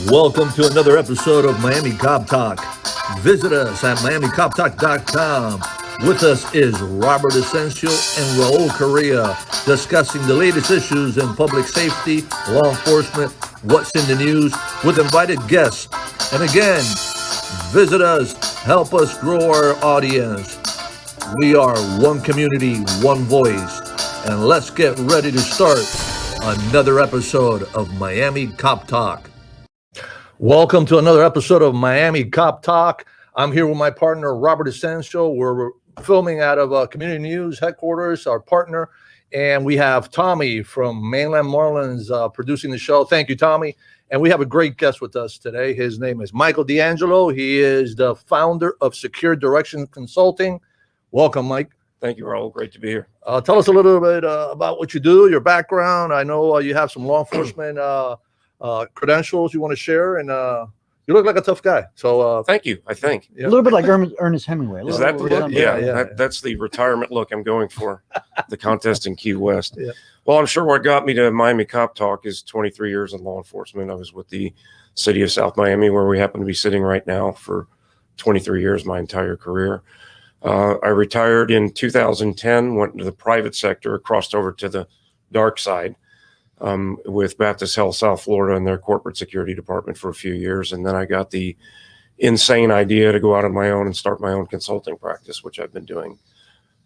Welcome to another episode of Miami Cop Talk. Visit us at MiamiCopTalk.com. With us is Robert Asencio and Raul Correa discussing the latest issues in public safety, law enforcement, what's in the news with invited guests. And again, visit us, help us grow our audience. We are one community, one voice. And let's get ready to start another episode of Miami Cop Talk. Welcome to another episode of Miami Cop Talk. I'm here with my partner, Robert Asencio. We're filming out of Community News headquarters, our partner. And we have Tommy from Mainland Marlins producing the show. Thank you, Tommy. And we have a great guest with us today. His name is Michael D'Angelo. He is the founder of Secure Direction Consulting. Welcome, Mike. Thank you, Raul. Great to be here. Tell us a little bit about what you do, your background. I know you have some law enforcement credentials you want to share, and you look like a tough guy. So thank you. I think a little bit like Ernest Hemingway. Is that the look? Yeah. That's the retirement look I'm going for. The contest in Key West. Yeah. Well, I'm sure what got me to Miami Cop Talk is 23 years in law enforcement. I was with the city of South Miami, where we happen to be sitting right now, for 23 years, my entire career. I retired in 2010, went into the private sector, crossed over to the dark side with Baptist Health South Florida and their corporate security department for a few years. And then I got the insane idea to go out on my own and start my own consulting practice, which I've been doing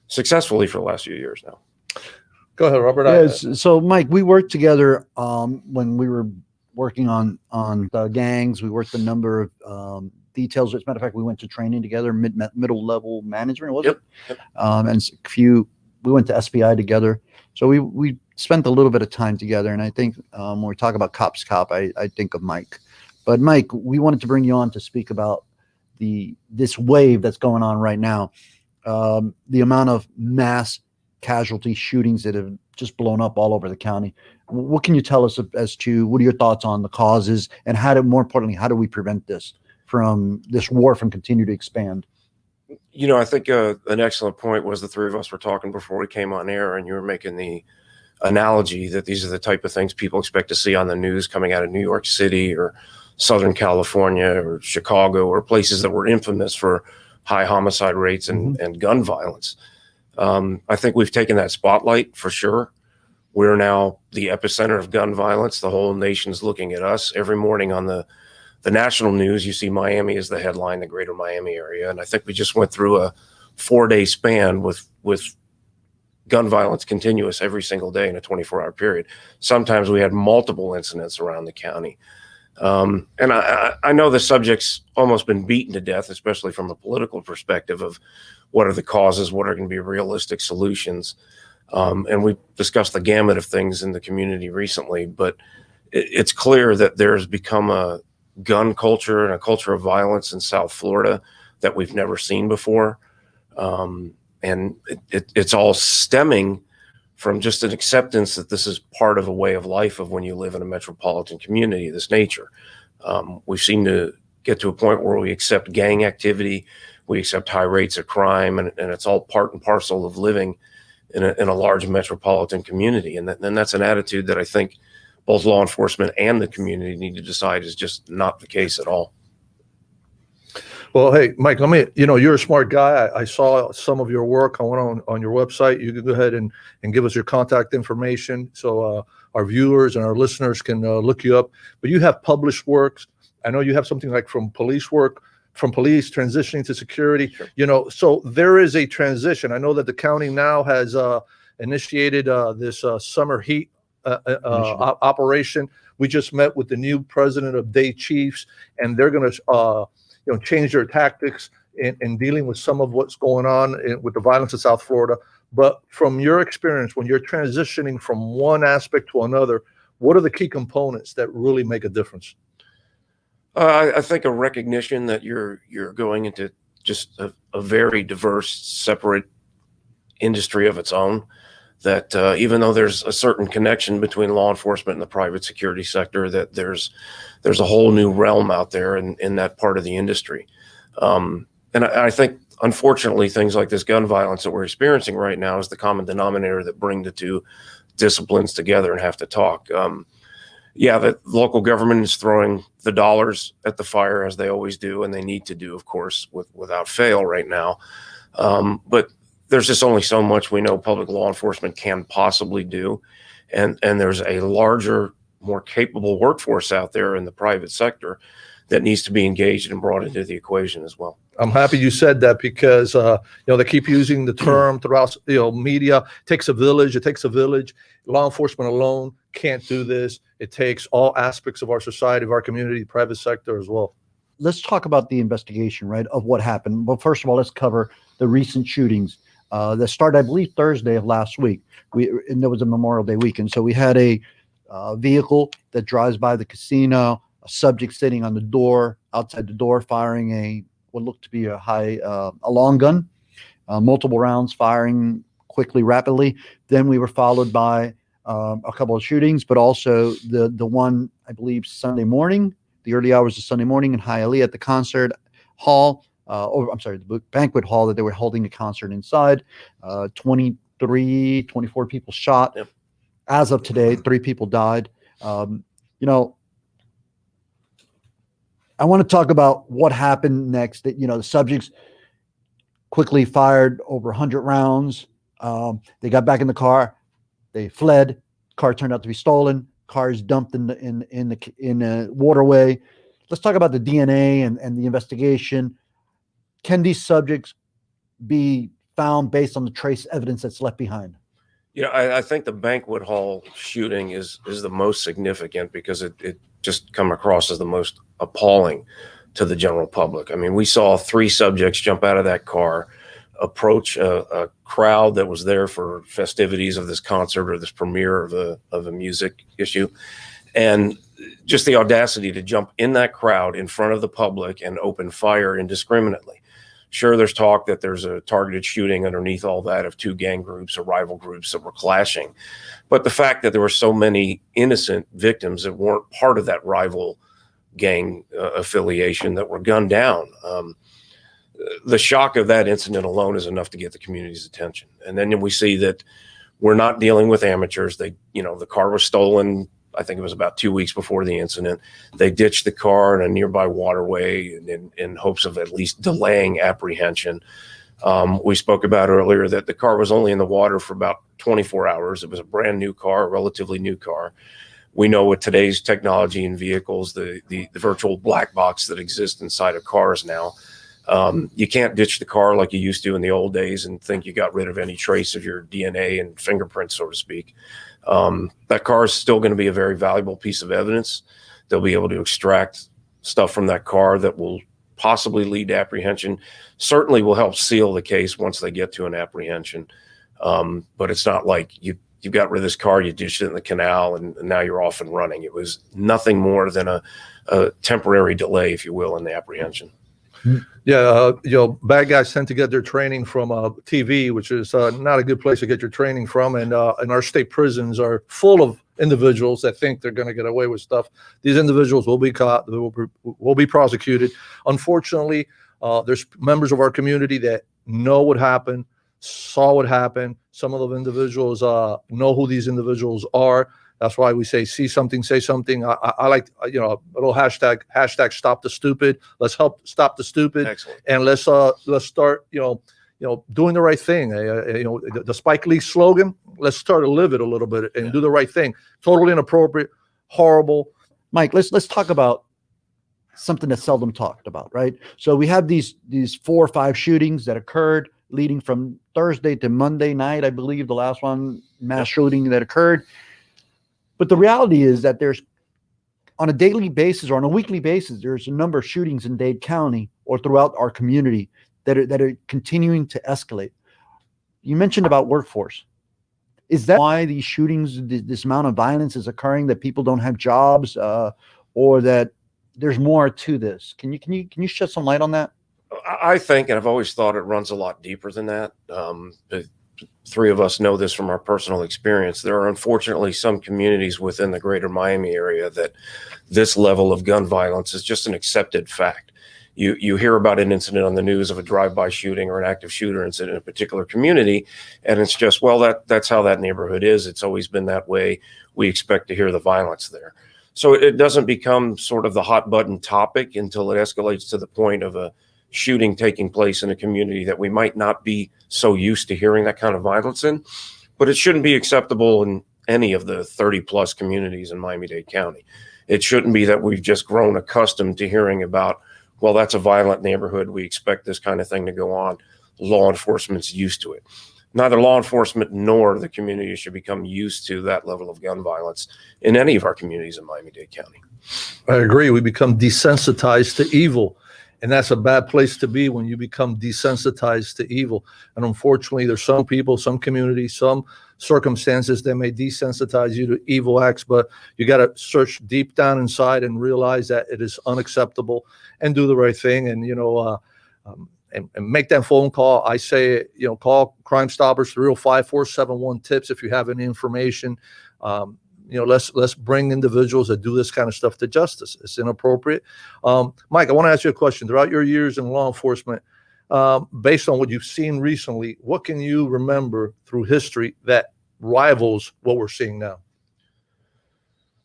successfully for the last few years now. Go ahead, Robert. Yes. So, Mike, we worked together when we were working on the gangs. We worked a number of details. As a matter of fact, we went to training together, middle level management, was it? Yep. And we went to SPI together. So we spent a little bit of time together. And I think when we talk about Cops Cop, I think of Mike. But Mike, we wanted to bring you on to speak about this wave that's going on right now. The amount of mass casualty shootings that have just blown up all over the county. What can you tell us as to what are your thoughts on the causes, and more importantly, how do we prevent this war from continue to expand? You know, I think an excellent point was the three of us were talking before we came on air, and you were making the analogy that these are the type of things people expect to see on the news coming out of New York City or Southern California or Chicago, or places that were infamous for high homicide rates and gun violence. I think we've taken that spotlight for sure. We're now the epicenter of gun violence. The whole nation's looking at us. Every morning on the national news, you see Miami as the headline, the greater Miami area. And I think we just went through a 4-day span with gun violence continuous every single day in a 24-hour period. Sometimes we had multiple incidents around the county. And I know the subject's almost been beaten to death, especially from a political perspective of what are the causes, what are going to be realistic solutions. And we discussed the gamut of things in the community recently, but it's clear that there's become a gun culture and a culture of violence in South Florida that we've never seen before. And it's all stemming from just an acceptance that this is part of a way of life of when you live in a metropolitan community of this nature. We seem to get to a point where we accept gang activity, we accept high rates of crime, and it's all part and parcel of living in a large metropolitan community. And that's an attitude that I think both law enforcement and the community need to decide is just not the case at all. Well, hey, Mike, you're a smart guy. I saw some of your work. I went on your website. You can go ahead and give us your contact information so our viewers and our listeners can look you up. But you have published works. I know you have something like from police transitioning to security. Sure. So there is a transition. I know that the county now has initiated this summer heat operation. We just met with the new president of Day Chiefs, and they're going to change their tactics in dealing with some of what's going on with the violence in South Florida. But from your experience, when you're transitioning from one aspect to another, what are the key components that really make a difference? I think a recognition that you're going into just a very diverse, separate industry of its own. That even though there's a certain connection between law enforcement and the private security sector, that there's a whole new realm out there in that part of the industry. And I think, unfortunately, things like this gun violence that we're experiencing right now is the common denominator that bring the two disciplines together and have to talk. yeah, the local government is throwing the dollars at the fire, as they always do, and they need to do, of course, without fail right now. But there's just only so much we know public law enforcement can possibly do. And there's a larger, more capable workforce out there in the private sector that needs to be engaged and brought into the equation as well. I'm happy you said that because, they keep using the term throughout, media. It takes a village. It takes a village. Law enforcement alone can't do this. It takes all aspects of our society, of our community, private sector as well. Let's talk about the investigation, right, of what happened. Well, first of all, let's cover the recent shootings that started, I believe, Thursday of last week. And there was a Memorial Day weekend. So we had a vehicle that drives by the casino, a subject sitting on the door, outside the door, firing what looked to be a long gun, multiple rounds firing quickly, rapidly. Then we were followed by a couple of shootings, but also the one, I believe, Sunday morning, the early hours of Sunday morning in Hialeah at the concert hall, the banquet hall that they were holding a concert inside. 24 people shot. Yep. As of today, 3 people died. I want to talk about what happened next. That the subjects quickly fired over 100 rounds. They got back in the car. They fled. Car turned out to be stolen. Car is dumped in the waterway. Let's talk about the DNA and the investigation. Can these subjects be found based on the trace evidence that's left behind? I think the banquet hall shooting is the most significant because it just come across as the most appalling to the general public. I mean, we saw 3 subjects jump out of that car, approach a crowd that was there for festivities of this concert or this premiere of a music issue, and just the audacity to jump in that crowd in front of the public and open fire indiscriminately. Sure, there's talk that there's a targeted shooting underneath all that of 2 gang groups or rival groups that were clashing. But the fact that there were so many innocent victims that weren't part of that rival gang affiliation that were gunned down, the shock of that incident alone is enough to get the community's attention. And then we see that we're not dealing with amateurs. The car was stolen. I think it was about 2 weeks before the incident. They ditched the car in a nearby waterway in hopes of at least delaying apprehension. We spoke about earlier that the car was only in the water for about 24 hours. It was a brand new car, a relatively new car. We know with today's technology in vehicles, the virtual black box that exists inside of cars now, you can't ditch the car like you used to in the old days and think you got rid of any trace of your DNA and fingerprints, so to speak. That car is still going to be a very valuable piece of evidence. They'll be able to extract stuff from that car that will possibly lead to apprehension. Certainly will help seal the case once they get to an apprehension. But it's not like you got rid of this car, you ditched it in the canal, and now you're off and running. It was nothing more than a temporary delay, if you will, in the apprehension. Yeah, bad guys tend to get their training from TV, which is not a good place to get your training from. And our state prisons are full of individuals that think they're going to get away with stuff. These individuals will be caught, they will be prosecuted. Unfortunately, there's members of our community that know what happened, saw what happened. Some of those individuals know who these individuals are. That's why we say, see something, say something. I like, a little hashtag stop the stupid. Let's help stop the stupid. Excellent. And let's start, doing the right thing. The Spike Lee slogan, let's start to live it a little bit and do the right thing. Totally inappropriate, horrible. Mike, let's talk about something that's seldom talked about, right? So we have these 4 or 5 shootings that occurred leading from Thursday to Monday night, I believe, the last one, mass shooting that occurred. But the reality is that there's, on a daily basis or on a weekly basis, there's a number of shootings in Dade County or throughout our community that are continuing to escalate. You mentioned about workforce. Is that why these shootings, this amount of violence is occurring, that people don't have jobs, or that there's more to this? Can you shed some light on that? I think, and I've always thought it runs a lot deeper than that. The 3 of us know this from our personal experience. There are unfortunately some communities within the greater Miami area that this level of gun violence is just an accepted fact. You hear about an incident on the news of a drive-by shooting or an active shooter incident in a particular community, and it's just, well, that's how that neighborhood is. It's always been that way. We expect to hear the violence there. So it doesn't become sort of the hot button topic until it escalates to the point of a shooting taking place in a community that we might not be so used to hearing that kind of violence in. But it shouldn't be acceptable in any of the 30 plus communities in Miami-Dade County. It shouldn't be that we've just grown accustomed to hearing about, well, that's a violent neighborhood, we expect this kind of thing to go on. Law enforcement's used to it. Neither law enforcement nor the community should become used to that level of gun violence in any of our communities in Miami-Dade County. I agree. We become desensitized to evil. And that's a bad place to be when you become desensitized to evil. And unfortunately, there's some people, some communities, some circumstances that may desensitize you to evil acts, but you got to search deep down inside and realize that it is unacceptable and do the right thing. And, and make that phone call. I say, call Crime Stoppers 305-471-TIPS if you have any information. Let's bring individuals that do this kind of stuff to justice. It's inappropriate. Mike, I want to ask you a question. Throughout your years in law enforcement, based on what you've seen recently, what can you remember through history that rivals what we're seeing now?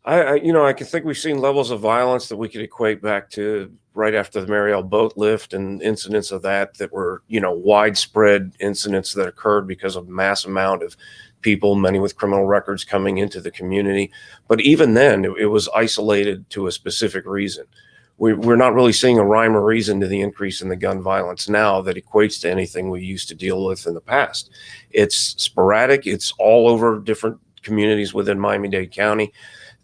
I can think we've seen levels of violence that we could equate back to right after the Mariel boat lift and incidents of that were, widespread incidents that occurred because of mass amount of people, many with criminal records coming into the community. But even then, it was isolated to a specific reason. We're not really seeing a rhyme or reason to the increase in the gun violence now that equates to anything we used to deal with in the past. It's sporadic. It's all over different communities within Miami-Dade County.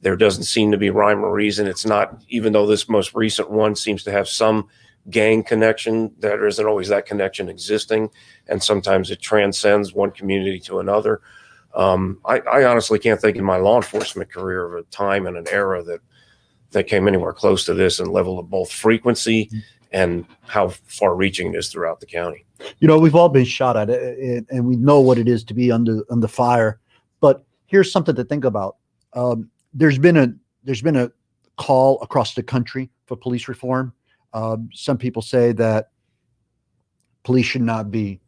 There doesn't seem to be rhyme or reason. It's not, even though this most recent one seems to have some gang connection, there isn't always that connection existing. And sometimes it transcends one community to another. I honestly can't think in my law enforcement career of a time and an era that came anywhere close to this in level of both frequency and how far reaching it is throughout the county. We've all been shot at it, and we know what it is to be under fire. But here's something to think about. There's been a call across the country for police reform. Some people say that police should not be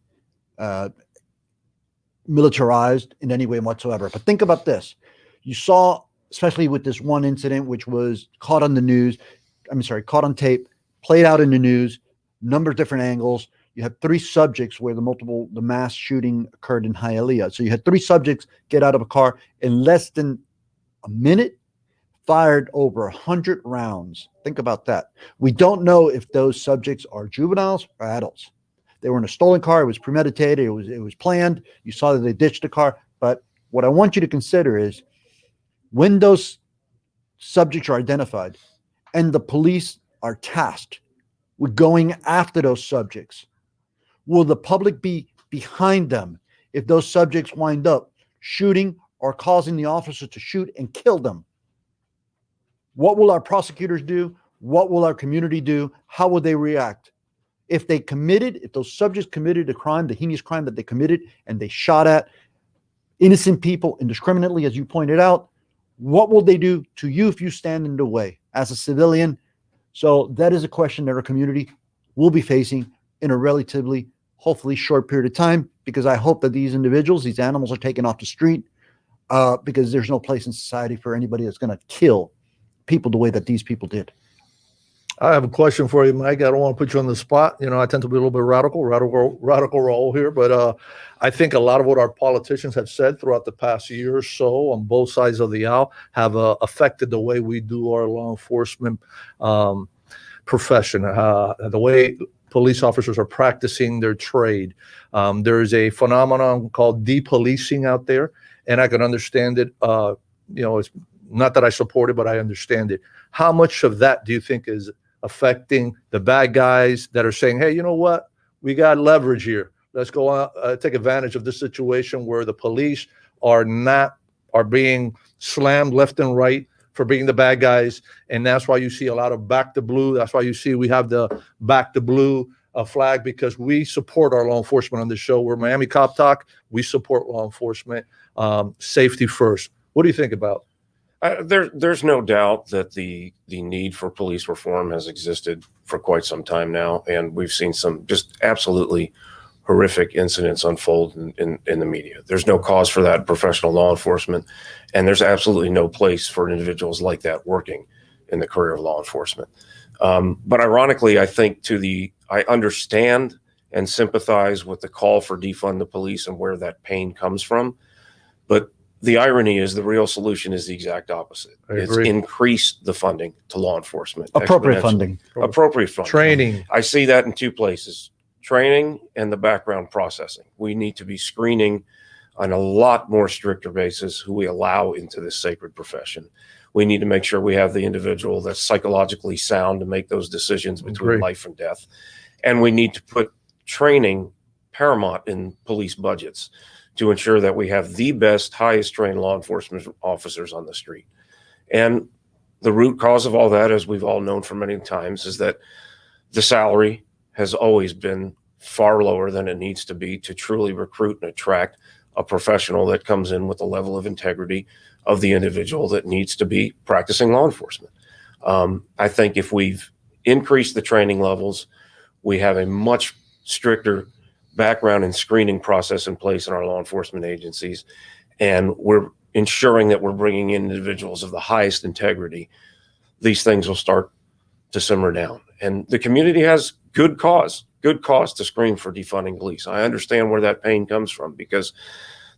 militarized in any way whatsoever. But think about this. You saw, especially with this one incident, which was caught on tape, played out in the news, number of different angles. You had 3 subjects where the mass shooting occurred in Hialeah. So you had 3 subjects get out of a car in less than a minute, fired over 100 rounds. Think about that. We don't know if those subjects are juveniles or adults. They were in a stolen car. It was premeditated. It was planned. You saw that they ditched the car. But what I want you to consider is when those subjects are identified and the police are tasked with going after those subjects, will the public be behind them if those subjects wind up shooting or causing the officer to shoot and kill them? What will our prosecutors do? What will our community do? How will they react? If those subjects committed a crime, the heinous crime that they committed, and they shot at innocent people indiscriminately, as you pointed out, what will they do to you if you stand in the way as a civilian? So that is a question that our community will be facing in a relatively, hopefully, short period of time, because I hope that these individuals, these animals, are taken off the street, because there's no place in society for anybody that's going to kill people the way that these people did. I have a question for you, Mike. I don't want to put you on the spot. I tend to be a little bit radical Raul here, but I think a lot of what our politicians have said throughout the past year or so on both sides of the aisle have affected the way we do our law enforcement profession, the way police officers are practicing their trade. There is a phenomenon called depolicing out there, and I can understand it. It's not that I support it, but I understand it. How much of that do you think is affecting the bad guys that are saying, hey, you know what? We got leverage here. Let's go out, take advantage of this situation where the police are being slammed left and right for being the bad guys. And that's why you see a lot of back to blue. That's why you see we have the back to blue flag, because we support our law enforcement on this show. We're Miami Cop Talk. We support law enforcement, safety first. What do you think about? There's no doubt that the need for police reform has existed for quite some time now, and we've seen some just absolutely horrific incidents unfold in the media. There's no cause for that in professional law enforcement, and there's absolutely no place for individuals like that working in the career of law enforcement. But ironically, I think I understand and sympathize with the call for defund the police and where that pain comes from. But the irony is the real solution is the exact opposite. It's increase the funding to law enforcement. Appropriate funding. Appropriate funding. Training. I see that in two places: training and the background processing. We need to be screening on a lot more stricter basis who we allow into this sacred profession. We need to make sure we have the individual that's psychologically sound to make those decisions between life and death. And we need to put training paramount in police budgets to ensure that we have the best, highest trained law enforcement officers on the street. And the root cause of all that, as we've all known for many times, is that the salary has always been far lower than it needs to be to truly recruit and attract a professional that comes in with the level of integrity of the individual that needs to be practicing law enforcement. I think if we've increased the training levels, we have a much stricter background and screening process in place in our law enforcement agencies, and we're ensuring that we're bringing in individuals of the highest integrity, these things will start to simmer down. And the community has good cause to scream for defunding police. I understand where that pain comes from, because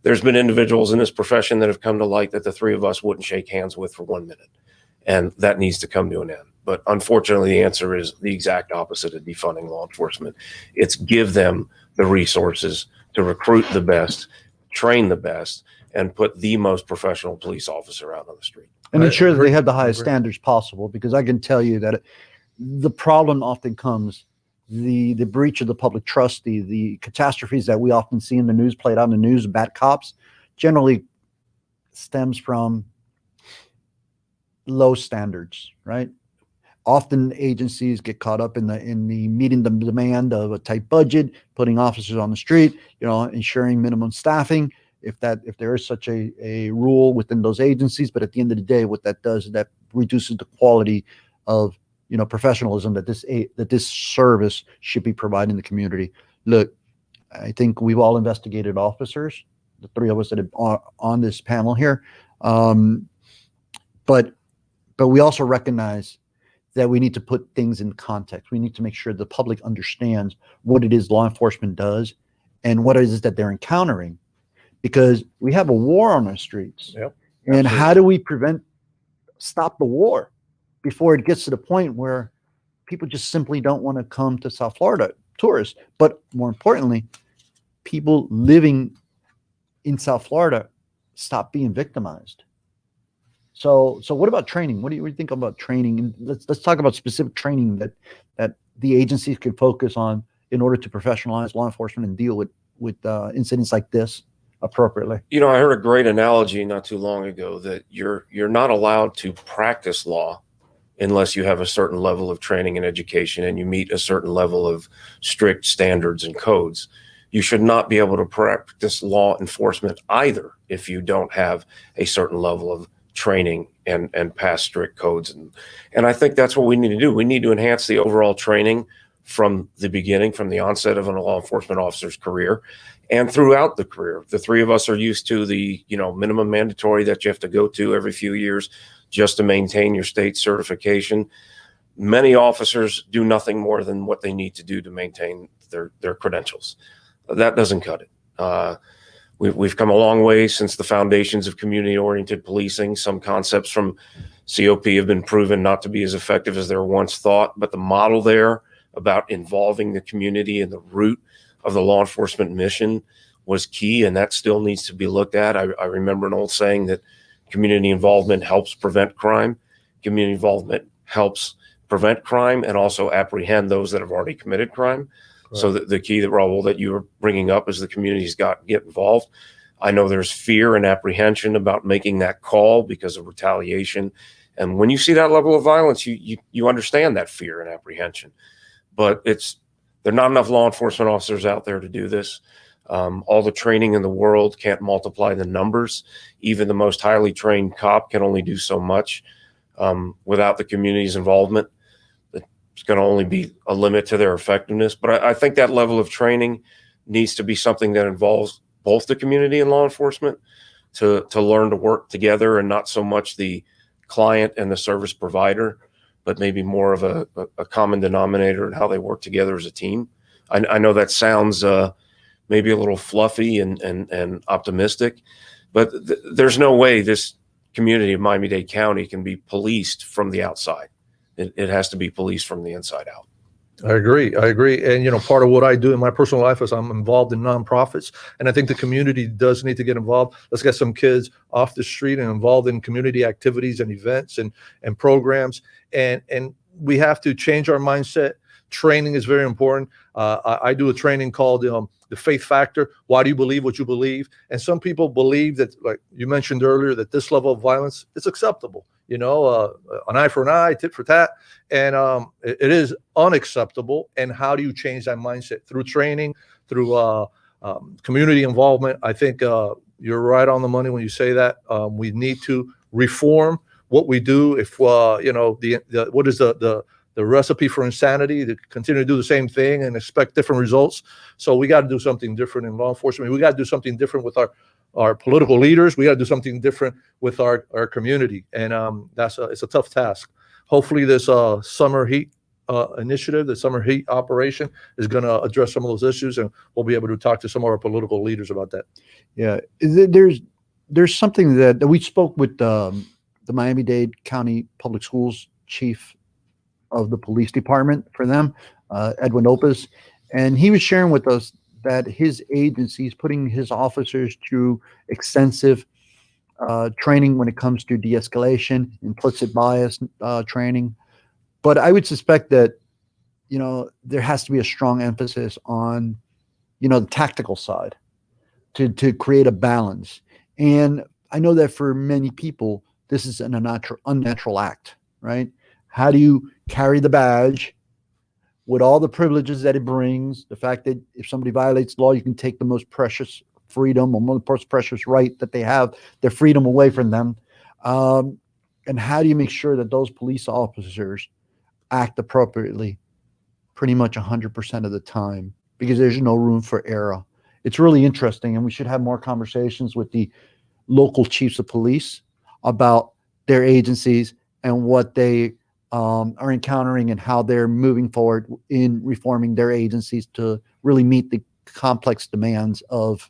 there's been individuals in this profession that have come to light that the three of us wouldn't shake hands with for 1 minute. And that needs to come to an end. But unfortunately, the answer is the exact opposite of defunding law enforcement. It's give them the resources to recruit the best, train the best, and put the most professional police officer out on the street. And ensure that they have the highest standards possible, because I can tell you that the problem often comes, the breach of the public trust, the catastrophes that we often see in the news, played out in the news, bad cops, generally stems from low standards, right? Often agencies get caught up in the meeting the demand of a tight budget, putting officers on the street, ensuring minimum staffing, if there is such a rule within those agencies. But at the end of the day, what that does is that reduces the quality of professionalism that this service should be providing the community. Look, I think we've all investigated officers, the three of us that are on this panel here, but we also recognize that we need to put things in context. We need to make sure the public understands what it is law enforcement does and what it is that they're encountering, because we have a war on our streets. Yep, and how do we stop the war before it gets to the point where people just simply don't want to come to South Florida, tourists, but more importantly, people living in South Florida stop being victimized. So what about training? What do you think about training? And let's talk about specific training that the agencies can focus on in order to professionalize law enforcement and deal with incidents like this appropriately. I heard a great analogy not too long ago that you're not allowed to practice law unless you have a certain level of training and education and you meet a certain level of strict standards and codes. You should not be able to practice law enforcement either if you don't have a certain level of training and pass strict codes. And I think that's what we need to do. We need to enhance the overall training from the beginning, from the onset of a law enforcement officer's career and throughout the career. The three of us are used to the minimum mandatory that you have to go to every few years just to maintain your state certification. Many officers do nothing more than what they need to do to maintain their credentials. That doesn't cut it. We've come a long way since the foundations of community-oriented policing. Some concepts from COP have been proven not to be as effective as they were once thought, but the model there about involving the community and the root of the law enforcement mission was key, and that still needs to be looked at. I remember an old saying that community involvement helps prevent crime. Community involvement helps prevent crime and also apprehend those that have already committed crime. Right. So the key that Raul, that you were bringing up, is the community's got to get involved. I know there's fear and apprehension about making that call because of retaliation. And when you see that level of violence, you understand that fear and apprehension. But there are not enough law enforcement officers out there to do this. All the training in the world can't multiply the numbers. Even the most highly trained cop can only do so much without the community's involvement. It's going to only be a limit to their effectiveness. But I think that level of training needs to be something that involves both the community and law enforcement to learn to work together, and not so much the client and the service provider, but maybe more of a common denominator in how they work together as a team. I know that sounds maybe a little fluffy and optimistic, but there's no way this community of Miami-Dade County can be policed from the outside. It has to be policed from the inside out. I agree. And, part of what I do in my personal life is I'm involved in nonprofits, and I think the community does need to get involved. Let's get some kids off the street and involved in community activities and events and programs. And we have to change our mindset. Training is very important. I do a training called the faith factor. Why do you believe what you believe? And some people believe that, like you mentioned earlier, that this level of violence is acceptable. An eye for an eye, tit for tat. And it is unacceptable. And how do you change that mindset? Through training, through community involvement. I think you're right on the money when you say that. We need to reform what we do. If, what is the recipe for insanity, to continue to do the same thing and expect different results. So we got to do something different in law enforcement. We got to do something different with our political leaders. We got to do something different with our community. And it's a tough task. Hopefully this summer heat initiative, the summer heat operation is going to address some of those issues, and we'll be able to talk to some of our political leaders about that. Yeah. There's something that we spoke with the Miami-Dade County Public Schools chief of the police department for them, Edwin Opus, and he was sharing with us that his agency is putting his officers through extensive training when it comes to de-escalation, implicit bias training. But I would suspect that, there has to be a strong emphasis on, the tactical side to create a balance. And I know that for many people, this is an unnatural act, right? How do you carry the badge with all the privileges that it brings? The fact that if somebody violates law, you can take the most precious freedom or most precious right that they have, their freedom, away from them. And how do you make sure that those police officers act appropriately pretty much 100% of the time? Because there's no room for error. It's really interesting, and we should have more conversations with the local chiefs of police about their agencies and what they are encountering and how they're moving forward in reforming their agencies to really meet the complex demands of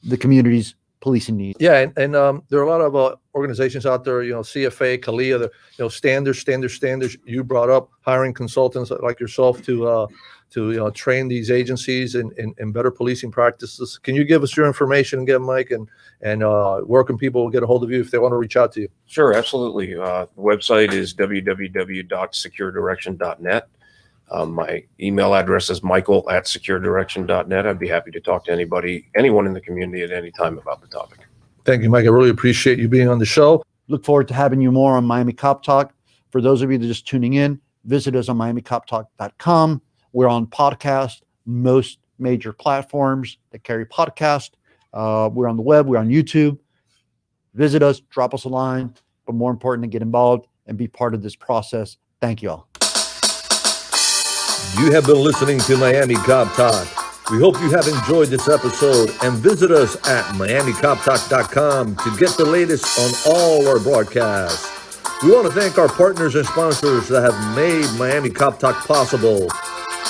the community's policing needs. Yeah, and there are a lot of organizations out there, CFA, CALIA, standards. You brought up hiring consultants like yourself to train these agencies in better policing practices. Can you give us your information again, Mike, and where can people get a hold of you if they want to reach out to you? Sure, absolutely. The website is www.securedirection.net. My email address is michael@securedirection.net. I'd be happy to talk to anyone in the community at any time about the topic. Thank you, Mike. I really appreciate you being on the show. Look forward to having you more on Miami Cop Talk. For those of you that are just tuning in, visit us on miamicoptalk.com. We're on podcast, most major platforms that carry podcast. We're on the web. We're on YouTube. Visit us, drop us a line, but more important, to get involved and be part of this process. Thank you all. You have been listening to Miami Cop Talk. We hope you have enjoyed this episode, and visit us at miamicoptalk.com to get the latest on all our broadcasts. We want to thank our partners and sponsors that have made Miami Cop Talk possible.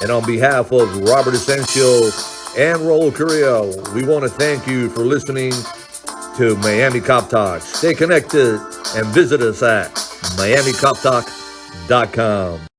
And on behalf of Robert Asencio and Raul Correa, we want to thank you for listening to Miami Cop Talk. Stay connected and visit us at miamicoptalk.com.